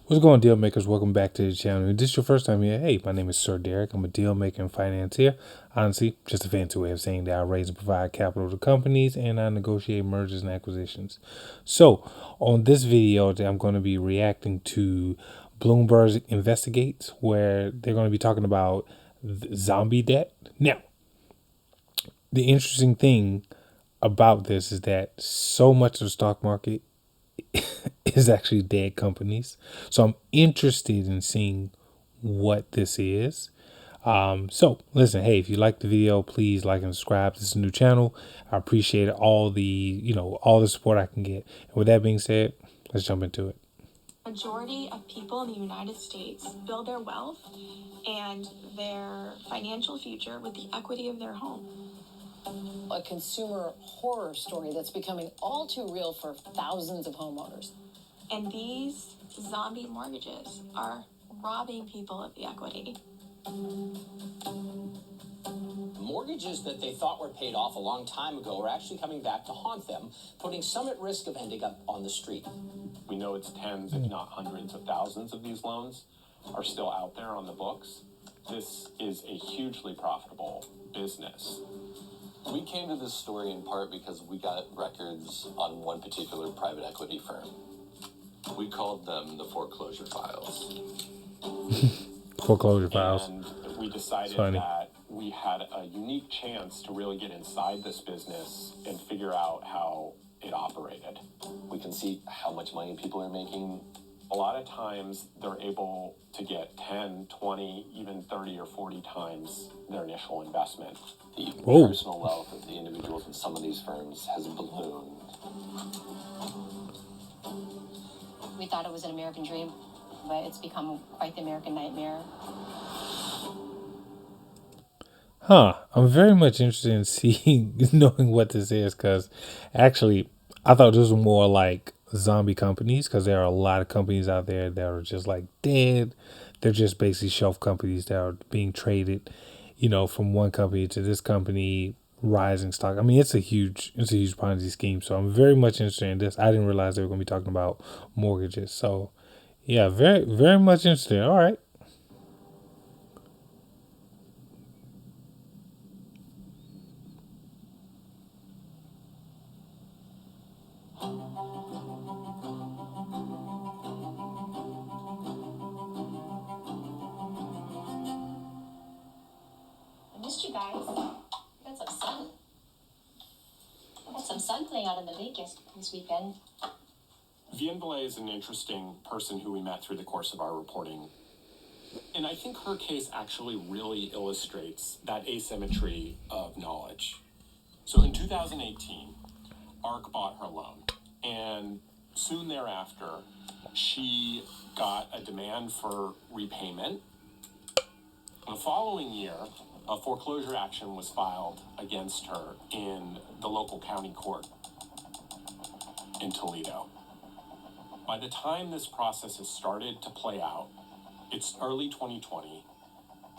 What's going on, deal makers? Welcome back to the channel. If this is your first time here, hey, my name is Sir Derek. I'm a deal maker and financier. Honestly, just a fancy way of saying that I raise and provide capital to companies and I negotiate mergers and acquisitions. So, on this video, I'm going to be reacting to Bloomberg Investigates, where they're going to be talking about zombie debt. Now, the interesting thing about this is that so much of the stock market is actually dead companies. So I'm interested in seeing what this is. So listen, hey, if you like the video, please like and subscribe. This is a new channel. I appreciate all the support I can get. And with that being said, let's jump into it. Majority of people in the United States build their wealth and their financial future with the equity of their home. A consumer horror story that's becoming all too real for thousands of homeowners. And these zombie mortgages are robbing people of the equity. Mortgages that they thought were paid off a long time ago are actually coming back to haunt them, putting some at risk of ending up on the street. We know it's tens, if not hundreds of thousands of these loans are still out there on the books. This is a hugely profitable business. We came to this story in part because we got records on one particular private equity firm. We called them the foreclosure files. Foreclosure files. And we decided that we had a unique chance to really get inside this business and figure out how it operated. We can see how much money people are making. A lot of times they're able to get 10, 20, even 30 or 40 times their initial investment. The personal wealth of the individuals in some of these firms has ballooned. We thought it was an American dream, but it's become quite the American nightmare. I'm very much interested in knowing what this is, because actually I thought this was more like zombie companies, because there are a lot of companies out there that are just like dead. They're just basically shelf companies that are being traded, from one company to this company, rising stock. I mean, it's a huge Ponzi scheme. So I'm very much interested in this. I didn't realize they were going to be talking about mortgages. So yeah, very, very much interested. All right. I missed you guys. We got some sun. We got some sun playing out in the lake this weekend. Vienne Belay is an interesting person who we met through the course of our reporting. And I think her case actually really illustrates that asymmetry of knowledge. So in 2018, ARC bought her loan. And soon thereafter, she got a demand for repayment. The following year, a foreclosure action was filed against her in the local county court in Toledo. By the time this process has started to play out, it's early 2020.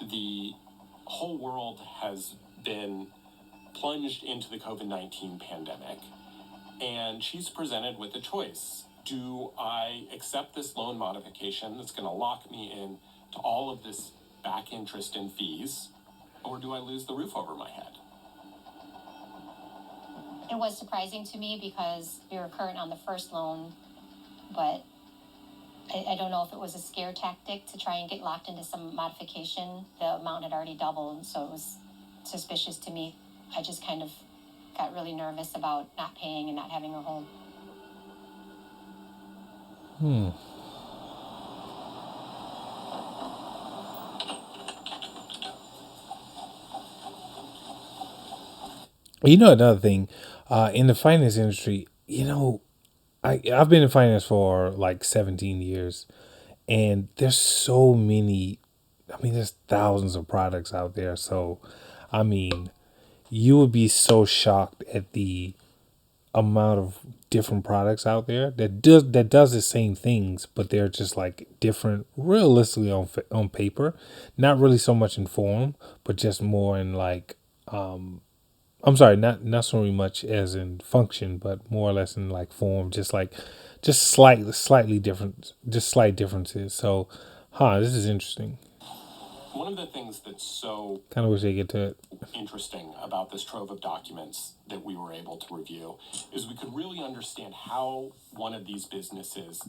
The whole world has been plunged into the COVID-19 pandemic, and she's presented with a choice. Do I accept this loan modification that's going to lock me in to all of this back interest and fees, or do I lose the roof over my head? It was surprising to me because we were current on the first loan, but I don't know if it was a scare tactic to try and get locked into some modification. The amount had already doubled, so it was suspicious to me. I just kind of got really nervous about not paying and not having a home. Another thing, in the finance industry, I've been in finance for like 17 years, and there's so many. I mean, there's thousands of products out there. So, I mean, you would be so shocked at the amount of different products out there that does the same things, but they're just like different, realistically on paper, not really so much in form, but just more in like I'm sorry, not so much as in function, but more or less in like form, just just slightly different, just slight differences. So, this is interesting. One of the things that's so Kind of wish they get to it. interesting about this trove of documents that we were able to review is we could really understand how one of these businesses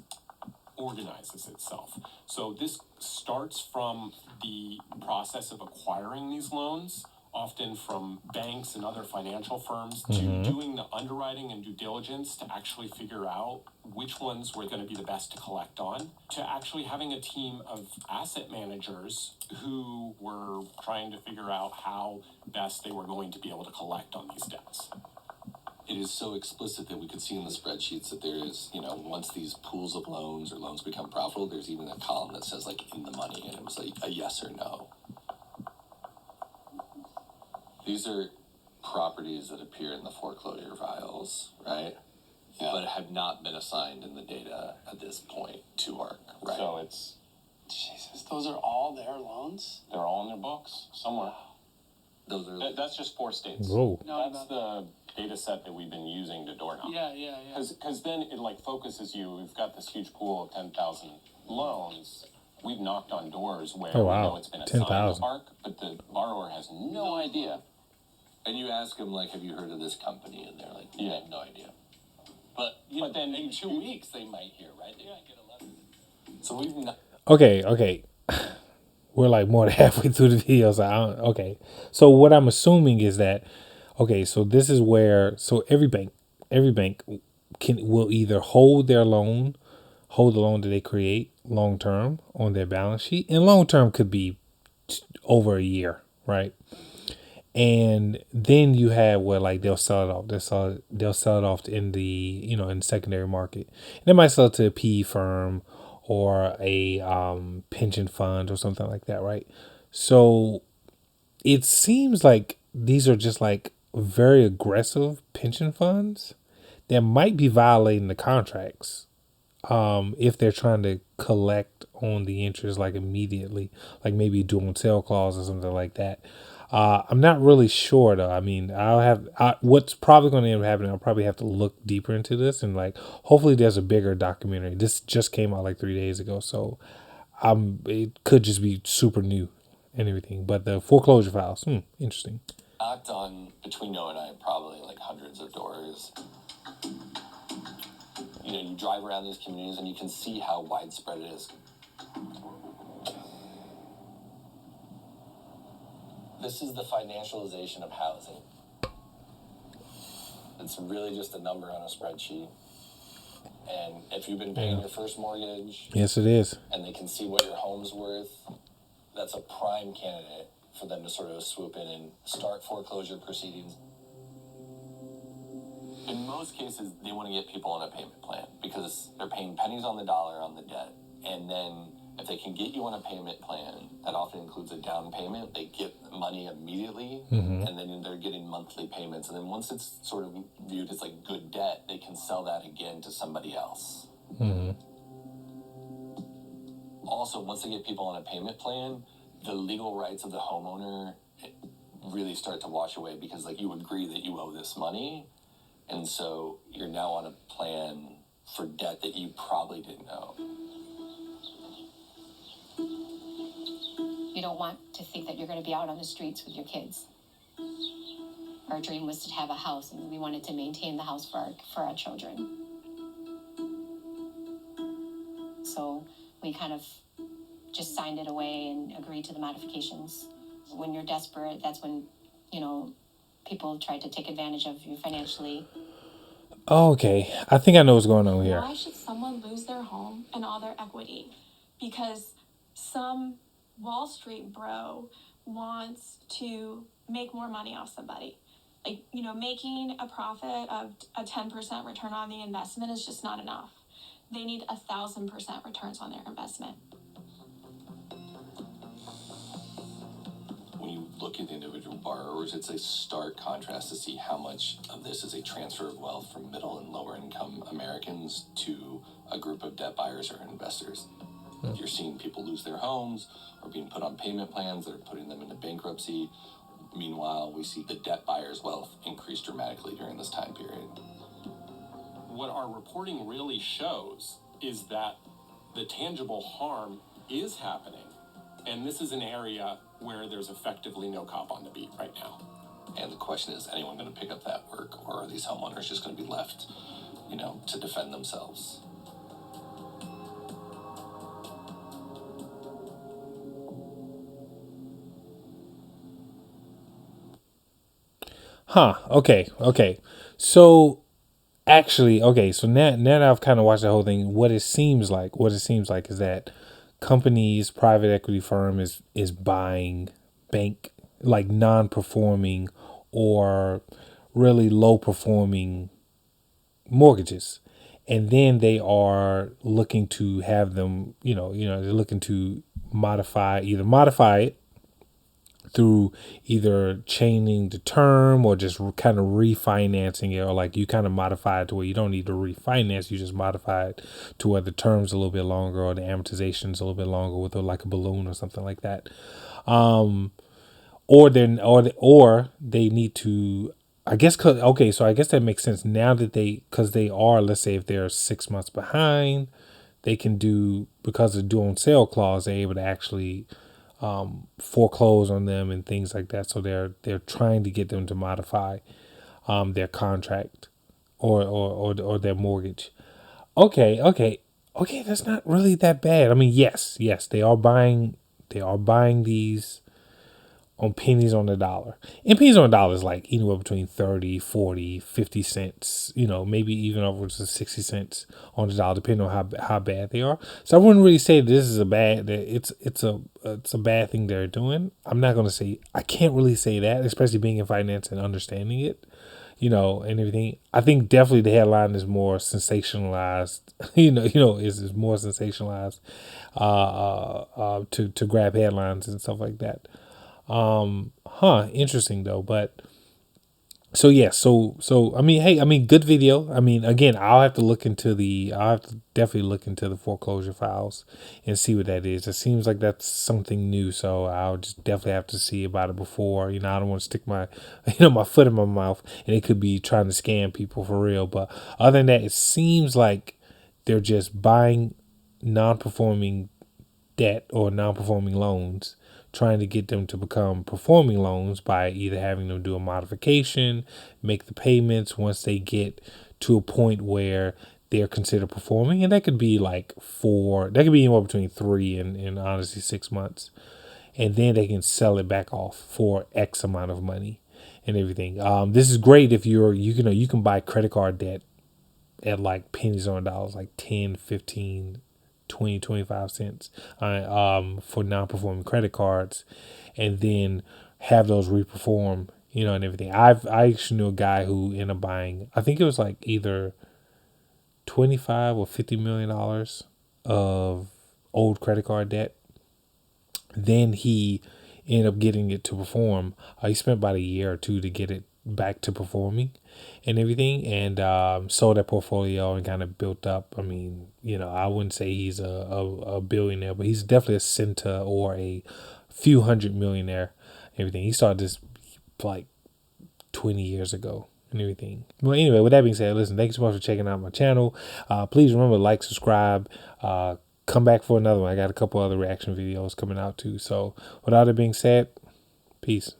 organizes itself. So this starts from the process of acquiring these loans, often from banks and other financial firms, to doing the underwriting and due diligence to actually figure out which ones were going to be the best to collect on, to actually having a team of asset managers who were trying to figure out how best they were going to be able to collect on these debts. It is so explicit that we could see in the spreadsheets that there is, once these pools of loans or loans become profitable, there's even a column that says like in the money, and it was like a yes or no. These are properties that appear in the foreclosure files, right? Yeah. But have not been assigned in the data at this point to ARC, right? So it's, Jesus, those are all their loloans? they're all in their books somewhere. Those are That's just 4 states. Whoa. No, That's the data set that we've been using to door knock. Yeah. Because then it like focuses you. We've got this huge pool of 10,000 loans. We've knocked on doors where Oh, we wow. know it's been assigned to 10,000. ARC, but the borrower has no idea. and you ask them like, have you heard of this company? And they're like, I have no idea. But then in 2 weeks they might hear, right? They might get a letter. So we've not. Okay. We're like more than halfway through the video. So okay. So what I'm assuming is that, so this is where, so every bank will either hold the loan that they create long term on their balance sheet, and long term could be over a year, right? And then you have where like they'll sell it off. They'll sell it off in the in the secondary market. They might sell it to a PE firm or a pension fund or something like that, right? So it seems like these are just like very aggressive pension funds that might be violating the contracts if they're trying to collect on the interest like immediately, like maybe doing sale clause or something like that. I'm not really sure though. I mean, what's probably going to end up happening. I'll probably have to look deeper into this and like hopefully there's a bigger documentary. This just came out like 3 days ago, so it could just be super new and everything. But the foreclosure files, interesting. Knocked on between Noah and I probably like hundreds of doors. You drive around these communities and you can see how widespread it is. This is the financialization of housing. It's really just a number on a spreadsheet. And if you've been paying your first mortgage, Yes, it is. and they can see what your home's worth, that's a prime candidate for them to sort of swoop in and start foreclosure proceedings. In most cases, they want to get people on a payment plan because they're paying pennies on the dollar on the debt. And then if they can get you on a payment plan, that often includes a down payment, they get money immediately, and then they're getting monthly payments. And then once it's sort of viewed as like good debt, they can sell that again to somebody else. Also, once they get people on a payment plan, the legal rights of the homeowner really start to wash away because like you agree that you owe this money, and so you're now on a plan for debt that you probably didn't owe. You don't want to think that you're going to be out on the streets with your kids. Our dream was to have a house, and we wanted to maintain the house for our children. So we kind of just signed it away and agreed to the modifications. When you're desperate, that's when, people try to take advantage of you financially. Okay, I think I know what's going on here. Why should someone lose their home and all their equity? Because some Wall Street bro wants to make more money off somebody. Like, making a profit of a 10% return on the investment is just not enough. They need 1,000% returns on their investment. When you look at individual borrowers, it's a stark contrast to see how much of this is a transfer of wealth from middle and lower income Americans to a group of debt buyers or investors. You're seeing people lose their homes or being put on payment plans that are putting them into bankruptcy. Meanwhile, we see the debt buyers' wealth increase dramatically during this time period. what our reporting really shows is that the tangible harm is happening. And this is an area where there's effectively no cop on the beat right now. And the question is, anyone going to pick up that work, or are these homeowners just going to be left, to defend themselves? Huh. Okay. Okay. So actually, okay. So now that I've kind of watched the whole thing, what it seems like is that companies, private equity firm is buying bank, like non-performing or really low performing mortgages, and then they are looking to have them, they're looking to modify it through either changing the term or just kind of refinancing it, or like you kind of modify it to where you don't need to refinance, you just modify it to where the term's a little bit longer or the amortization's a little bit longer with like a balloon or something like that. Or they need to, I guess, so I guess that makes sense now that because they are, let's say if they're 6 months behind, they can do, because of due on sale clause, they're able to actually foreclose on them and things like that. So they're trying to get them to modify their contract or their mortgage. Okay. That's not really that bad. I mean, yes, they are buying these on pennies on the dollar. And pennies on the dollar is like anywhere between 30, 40, 50 cents, maybe even upwards of 60 cents on the dollar, depending on how bad they are. So I wouldn't really say this is it's a bad thing they're doing. I'm not going to say, I can't really say that, especially being in finance and understanding it, and everything. I think definitely the headline is more sensationalized, is more sensationalized to grab headlines and stuff like that. Interesting though. But so yeah, so I mean, hey, I mean, good video. I mean, again, I'll have to definitely look into the foreclosure files and see what that is. It seems like that's something new, so I'll just definitely have to see about it before. I don't want to stick my my foot in my mouth, and it could be trying to scam people for real. But other than that, it seems like they're just buying non-performing debt or non-performing loans, trying to get them to become performing loans by either having them do a modification, make the payments once they get to a point where they're considered performing. And that could be that could be anywhere between 3 and honestly 6 months. And then they can sell it back off for X amount of money and everything. This is great if you can buy credit card debt at like pennies on dollars, like 10, 15, 20, 25 cents for non-performing credit cards, and then have those reperform, and everything. I actually knew a guy who ended up buying, I think it was like either 25 or $50 million of old credit card debt. Then he ended up getting it to perform. He spent about a year or two to get it back to performing and everything, and sold that portfolio and kind of built up. I mean, I wouldn't say he's a billionaire, but he's definitely a center or a few hundred millionaire. Everything. He started this like 20 years ago and everything. Well, anyway, with that being said, listen, thanks so much for checking out my channel. Please remember to like, subscribe, come back for another one. I got a couple other reaction videos coming out too. So without it being said, peace.